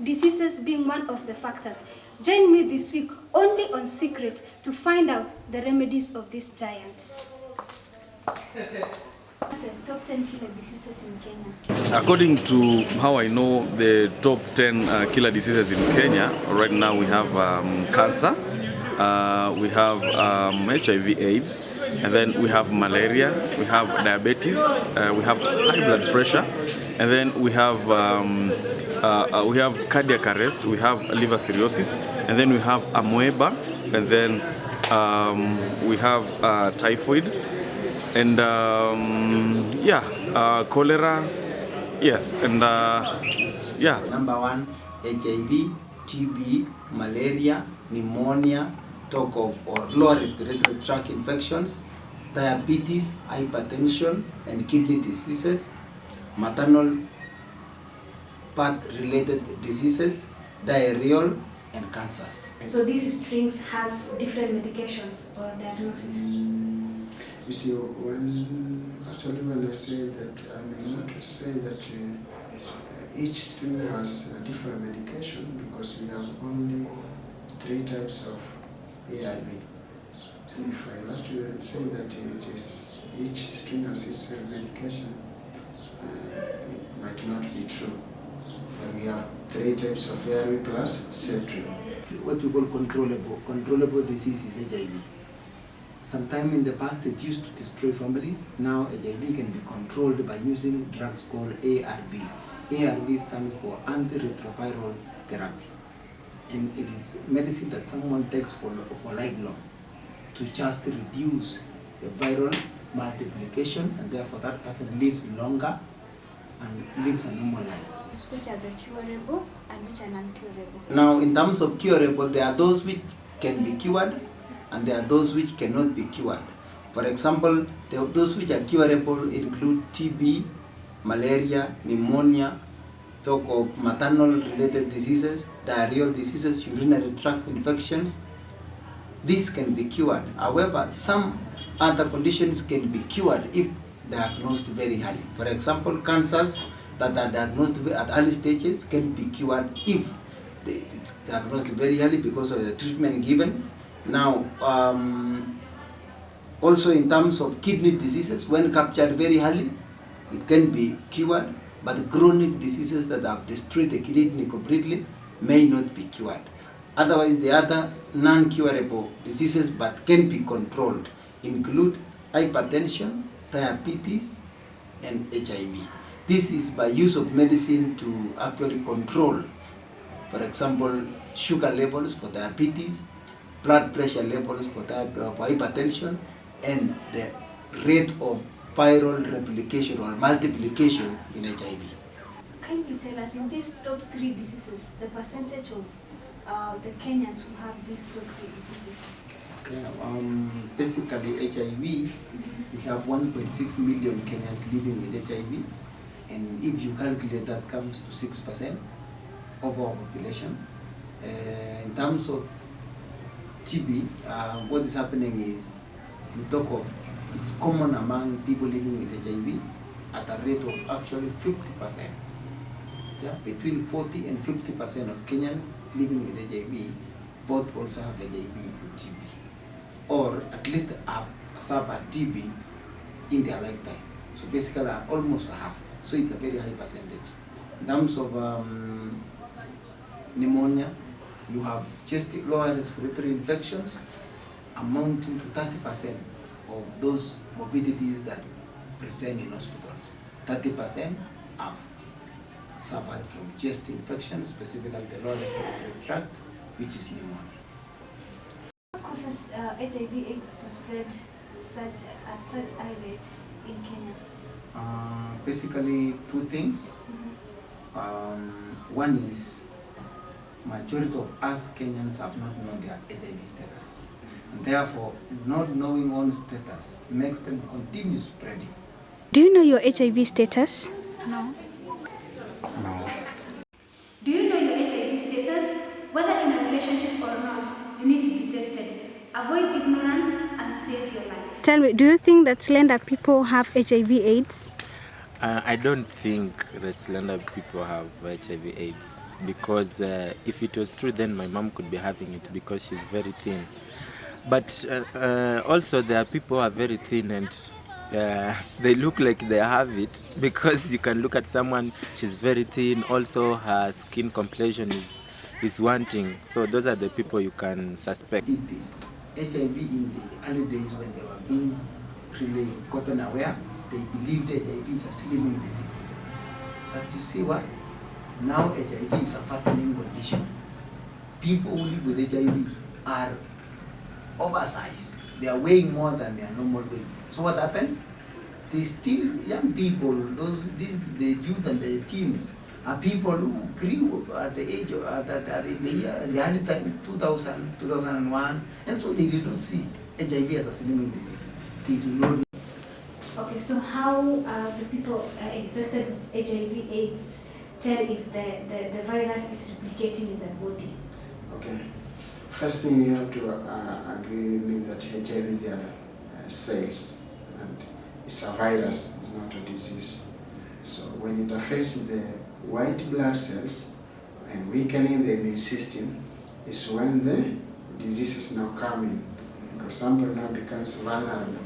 diseases being one of the factors. Join me this week only on Secret to find out the remedies of these giants. What's the top 10 killer diseases in Kenya? According to how I know the top 10 killer diseases in Kenya, right now we have cancer, we have HIV/AIDS, and then we have malaria, we have diabetes, we have high blood pressure, and then we have cardiac arrest, we have liver cirrhosis, and then we have amoeba, and then we have typhoid, and cholera, yes, and yeah. Number 1, HIV, TB, malaria, pneumonia, talk of or lower respiratory tract infections, diabetes, hypertension, and kidney diseases, maternal birth-related diseases, diarrheal, and cancers. So these strings has different medications or diagnosis. You see, when I say that, I mean not to say that each string has a different medication, because we have only 3 types of ARV. So if I were to say that it is each string has its medication, it might not be true. But we have 3 types of ARV plus Cetrin. What we call controllable disease is HIV. Sometime in the past it used to destroy families. Now HIV can be controlled by using drugs called ARVs. ARV stands for antiretroviral therapy. And it is medicine that someone takes for lifelong to just reduce the viral multiplication, and therefore that person lives longer and lives a normal life. Which are the curable and which are non-curable? Now, in terms of curable, there are those which can be cured and there are those which cannot be cured. For example, those which are curable include TB, malaria, pneumonia, talk of maternal-related diseases, diarrheal diseases, urinary tract infections. These can be cured. However, some other conditions can be cured if diagnosed very early. For example, cancers that are diagnosed at early stages can be cured if it's diagnosed very early because of the treatment given. Now, also in terms of kidney diseases, when captured very early, it can be cured, but chronic diseases that have destroyed the kidney completely may not be cured. Otherwise, the other non-curable diseases but can be controlled include hypertension, diabetes, and HIV. This is by use of medicine to actually control, for example, sugar levels for diabetes, blood pressure levels for hypertension, and the rate of viral replication or multiplication in HIV. Can you tell us in these top 3 diseases, the percentage of the Kenyans who have these top 3 diseases? Okay, basically HIV, we have 1.6 million Kenyans living with HIV, and if you calculate that comes to 6% of our population. In terms of TB, what is happening is we talk of it's common among people living with HIV at a rate of actually 50%. Yeah, between 40 and 50% of Kenyans living with HIV both also have HIV and TB, or at least have suffered TB in their lifetime. So basically almost half. So it's a very high percentage. In terms of pneumonia, you have just lower respiratory infections amounting to 30% of those morbidities that present in hospitals. 30% have suffered from chest infections, specifically the lower respiratory tract, which is pneumonia. What causes HIV/AIDS to spread at such high rates in Kenya? Basically 2 things. One is majority of us Kenyans have not known their HIV status. And therefore, not knowing one's status makes them continue spreading. Do you know your HIV status? No. No. Do you know your HIV status? Whether in a relationship or not, you need to be tested. Avoid ignorance and save your life. Tell me, do you think that slender people have HIV/AIDS? I don't think that slender people have HIV/AIDS because if it was true, then my mom could be having it because she's very thin. But also there are people who are very thin and they look like they have it because you can look at someone, she's very thin, also her skin complexion is wanting. So those are the people you can suspect. Did this HIV in the early days when they were being really gotten aware, they believed HIV is a slimming disease. But you see what? Now HIV is a fattening condition. People who live with HIV are oversized. They are weighing more than their normal weight. So what happens? They still, young people, the youth and the teens, are people who grew at the age of, in the year, in the early 2000, 2001, and so they did not see HIV as a slimming disease. They do not. Okay, so how the people infected with HIV/AIDS tell if the virus is replicating in their body? Okay. First thing you have to agree with me that HIV, they are cells, and it's a virus, it's not a disease. So when it affects the white blood cells and weakening the immune system is when the diseases now come in, because somebody now becomes vulnerable.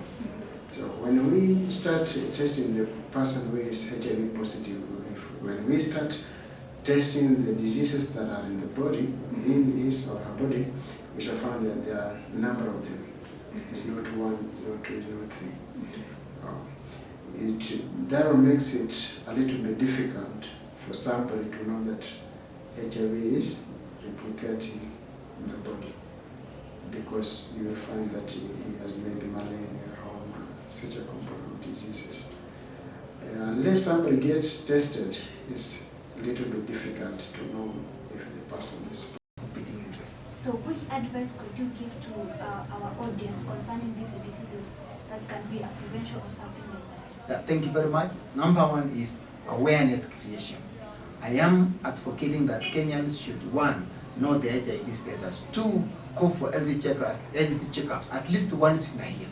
So when we start testing the person who is HIV positive, when we start testing the diseases that are in the body, in his or her body, we shall find that there are a number of them. It's not one, it's not two, it's not three. That makes it a little bit difficult for somebody to know that HIV is replicating in the body, because you will find that he has maybe malaria or such a component of diseases. Unless somebody gets tested, it's a little bit difficult to know if the person is Competing interests. So which advice could you give to our audience concerning these diseases that can be a prevention or something like that? Yeah, thank you very much. Number one is awareness creation. I am advocating that Kenyans should, one, know the HIV status, two, go for healthy checkups at least once in a year.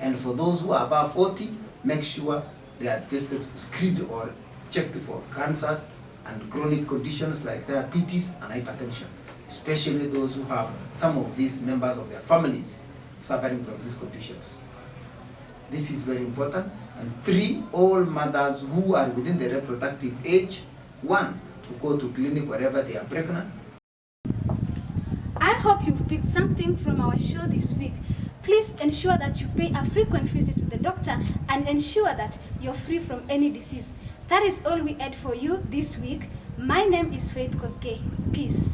And for those who are above 40, make sure they are tested, screened or checked for cancers and chronic conditions like diabetes and hypertension, especially those who have some of these members of their families suffering from these conditions. This is very important. And three, all mothers who are within the reproductive age, one, to go to clinic wherever they are pregnant. I hope you've picked something from our show this week. Please ensure that you pay a frequent visit to the doctor and ensure that you're free from any disease. That is all we had for you this week. My name is Faith Kosgei. Peace.